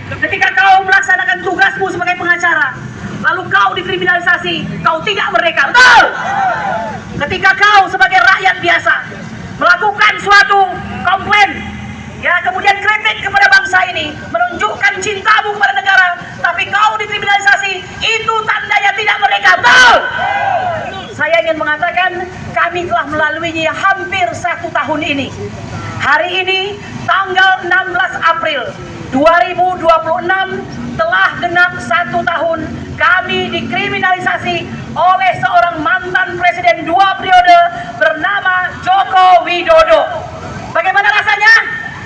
Ketika kau melaksanakan tugasmu sebagai pengacara, lalu kau dikriminalisasi, kau tidak merdeka. Betul? Ketika kau sebagai rakyat biasa melakukan suatu komplain, ya kemudian kritik kepada bangsa ini, menunjukkan cintamu kepada negara, tapi kau dikriminalisasi, itu tandanya tidak merdeka. Betul? Saya ingin mengatakan kami telah melaluinya hampir 1 tahun ini. Hari ini tanggal 16 April 2026 telah genap 1 tahun kami dikriminalisasi oleh seorang mantan presiden 2 periode bernama Joko Widodo. Bagaimana rasanya?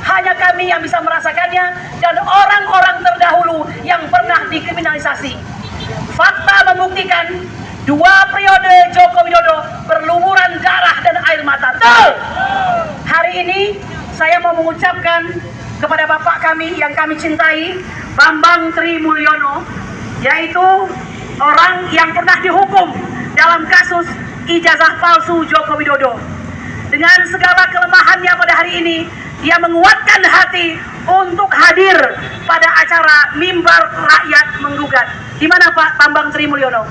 Hanya kami yang bisa merasakannya dan orang-orang terdahulu yang pernah dikriminalisasi. Fakta membuktikan 2 periode Joko Widodo berlumuran darah dan air mata. Betul? Hari ini saya mau mengucapkan kepada Bapak kami yang kami cintai, Bambang Tri Mulyono, yaitu orang yang pernah dihukum dalam kasus ijazah palsu Joko Widodo. Dengan segala kelemahannya pada hari ini, dia menguatkan hati untuk hadir pada acara Mimbar Rakyat Menggugat. Di mana Pak Bambang Tri Mulyono?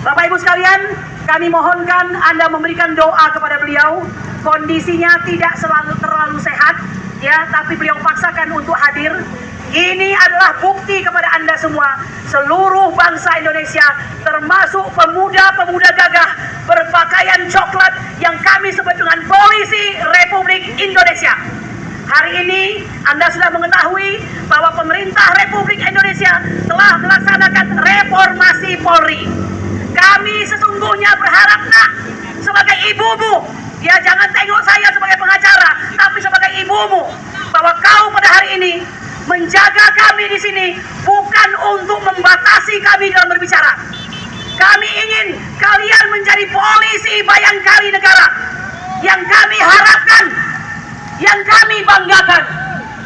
Bapak Ibu sekalian, kami mohonkan Anda memberikan doa kepada beliau. Kondisinya tidak selalu terlalu sehat, ya, tapi beliau paksakan untuk hadir. Ini adalah bukti kepada Anda semua, seluruh bangsa Indonesia, termasuk pemuda-pemuda gagah berpakaian coklat yang kami sebut dengan Polisi Republik Indonesia. Hari ini Anda sudah mengetahui bahwa pemerintah Republik Indonesia telah melaksanakan reformasi Polri. Kami sesungguhnya berharap, nak, sebagai ibumu, ya jangan tengok saya sebagai pengacara, tapi sebagai ibumu, bahwa kau pada hari ini menjaga kami di sini bukan untuk membatasi kami dalam berbicara. Kami ingin kalian menjadi polisi bayangkari negara. Yang kami harapkan, yang kami banggakan,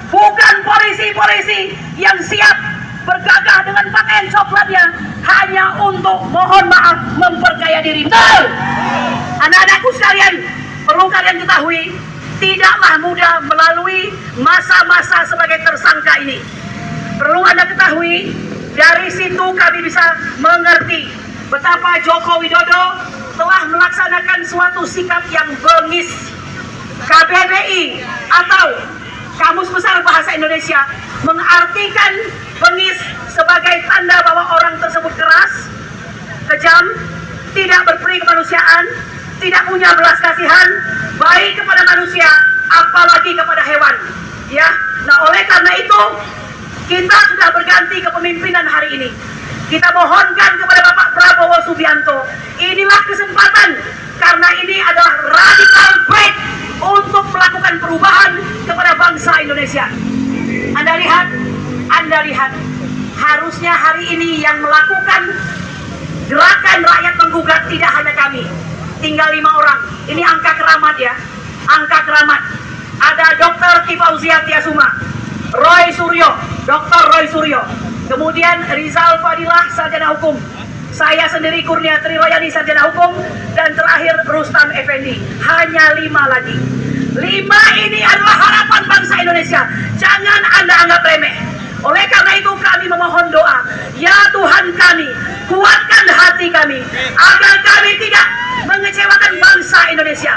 bukan polisi-polisi yang siap bergagah dengan pakaian coklatnya hanya untuk, mohon maaf, memperkaya diri. Betul? Anak-anakku sekalian, perlu kalian ketahui, tidaklah mudah melalui masa-masa sebagai tersangka ini. Perlu Anda ketahui, dari situ kami bisa mengerti betapa Joko Widodo telah melaksanakan suatu sikap yang bengis. KBBI atau Kamus Besar Bahasa Indonesia mengartikan bengis sebagai tanda bahwa orang tersebut keras, kejam, tidak berperi kemanusiaan, tidak punya belas kasihan, baik kepada manusia, apalagi kepada hewan. Ya, nah oleh karena itu kita sudah berganti kepemimpinan hari ini. Kita mohonkan kepada Bapak Prabowo Subianto, inilah kesempatan, karena ini adalah radical break untuk melakukan perubahan kepada bangsa Indonesia. Anda lihat, harusnya hari ini yang melakukan gerakan rakyat menggugat tidak hanya kami, tinggal 5 orang. Ini angka keramat ya, angka keramat. Ada Dr. Tifauzia Tiasuma, Roy Suryo, Dr. Roy Suryo, kemudian Rizal Fadilah, sarjana hukum, saya sendiri Kurnia Triroyani, sarjana hukum, dan terakhir Rustam Effendi. Hanya 5 lagi. 5 ini adalah harapan bangsa Indonesia. Jangan Anda anggap remeh. Oleh karena itu kami memohon doa, ya Tuhan kami, kuatkan hati kami agar kami tidak mengecewakan bangsa Indonesia.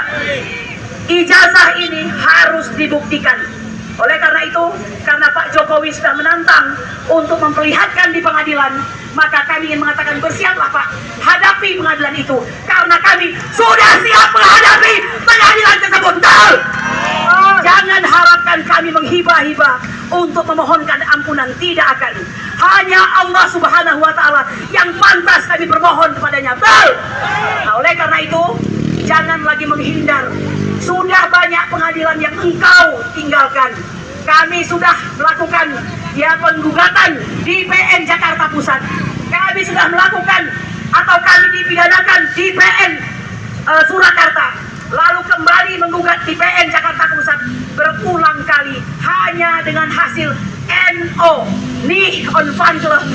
Ijazah ini harus dibuktikan. Oleh karena itu, karena Pak Jokowi sudah menantang untuk memperlihatkan di pengadilan, maka kami ingin mengatakan, bersiaplah Pak, hadapi pengadilan itu, karena kami sudah siap menghadapi pengadilan tersebut. Jangan harapkan kami menghibah-hibah untuk memohonkan ampunan, tidak akan. Hanya Allah Subhanahu wa Ta'ala yang pantas kami bermohon kepadanya. Nah, oleh karena itu, jangan lagi menghindar. Sudah banyak pengadilan yang engkau tinggalkan. Kami sudah melakukan penggugatan di PN Jakarta Pusat. Kami sudah melakukan atau kami dipidanakan di PN Surakarta. Lalu kembali menggugat di PN Jakarta Pusat berulang kali hanya dengan hasil NO, nih on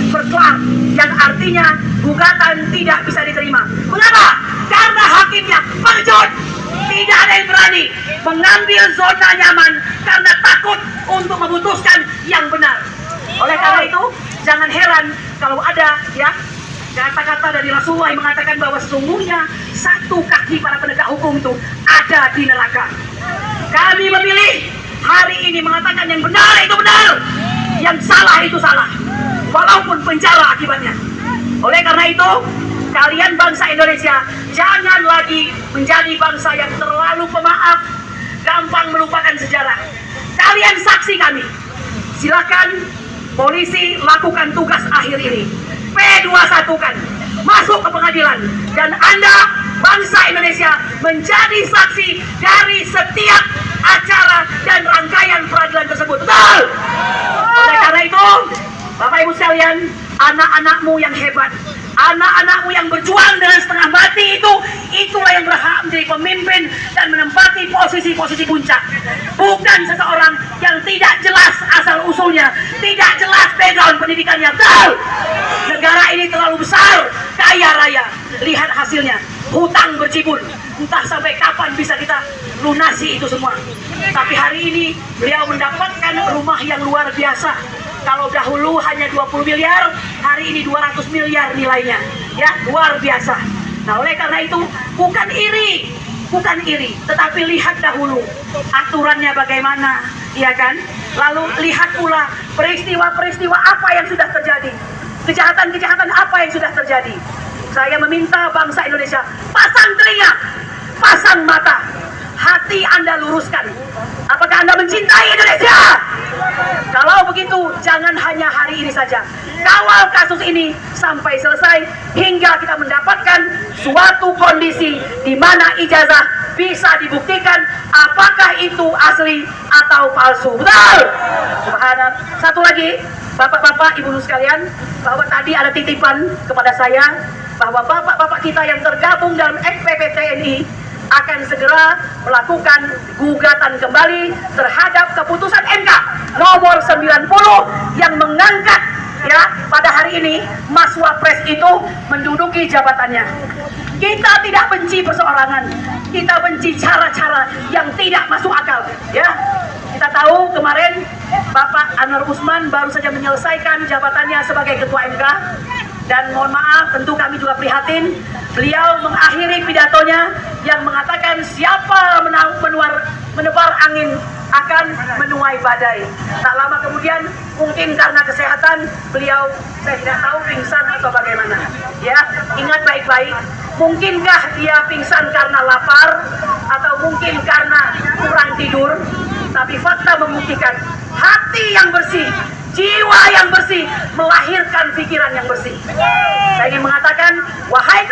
verklaar, yang artinya gugatan tidak bisa diterima. Mengapa? Karena hakimnya pengecut. Tidak ada yang berani mengambil zona nyaman karena takut untuk memutuskan yang benar. Oleh karena itu, jangan heran kalau ada ya kata-kata dari Rasulullah yang mengatakan bahwa sesungguhnya satu kaki para penegak hukum itu ada di neraka. Kami memilih hari ini mengatakan yang benar itu benar, yang salah itu salah, walaupun penjara akibatnya. Oleh karena itu, kalian bangsa Indonesia jangan lagi menjadi bangsa yang terlalu pemaaf, gampang melupakan sejarah. Kalian saksi kami. Silakan polisi lakukan tugas akhir ini. P21-kan, masuk ke pengadilan, dan Anda bangsa Indonesia menjadi saksi dari setiap acara dan rangkaian peradilan tersebut. Betul? Oleh karena itu, Bapak Ibu sekalian, anak-anakmu yang hebat, anak-anakmu yang berjuang dengan setengah mati itulah yang berhak menjadi pemimpin dan menempati posisi-posisi puncak. Bukan seseorang yang tidak jelas asal-usulnya, tidak jelas background pendidikannya. Betul? Negara ini terlalu besar, kaya raya. Lihat hasilnya, hutang berjibun. Entah sampai kapan bisa kita lunasi itu semua. Tapi hari ini beliau mendapatkan rumah yang luar biasa. Kalau dahulu hanya 20 miliar, hari ini 200 miliar nilainya. Ya, luar biasa. Nah, oleh karena itu, bukan iri, tetapi lihat dahulu aturannya bagaimana, ya kan? Lalu lihat pula peristiwa-peristiwa apa yang sudah terjadi. Kejahatan-kejahatan apa yang sudah terjadi. Saya meminta bangsa Indonesia, pasang telinga, pasang mata, hati Anda luruskan. Apakah Anda mencintai Indonesia? Kalau begitu, jangan hanya hari ini saja. Kawal kasus ini sampai selesai hingga kita mendapatkan suatu kondisi di mana ijazah bisa dibuktikan apakah itu asli atau palsu. Betul? Subhanallah. Satu lagi, Bapak-bapak, Ibu sekalian, bahwa tadi ada titipan kepada saya bahwa bapak-bapak kita yang tergabung dalam FPP TNI akan segera melakukan gugatan kembali terhadap keputusan MK nomor 90 yang mengangkat ya pada hari ini Mas Wapres itu menduduki jabatannya. Kita tidak benci perseorangan, kita benci cara-cara yang tidak masuk akal. Ya, kita tahu kemarin Bapak Anwar Usman baru saja menyelesaikan jabatannya sebagai Ketua MK. Dan mohon maaf, tentu kami juga prihatin. Beliau mengakhiri pidatonya yang mengatakan siapa menebar angin akan menuai badai. Tak lama kemudian, mungkin karena kesehatan beliau, saya tidak tahu pingsan atau bagaimana. Ya, ingat baik-baik. Mungkinkah dia pingsan karena lapar atau mungkin karena kurang tidur? Tapi fakta membuktikan hati yang bersih, jiwa yang bersih melahirkan pikiran yang bersih. Saya ingin mengatakan, wahai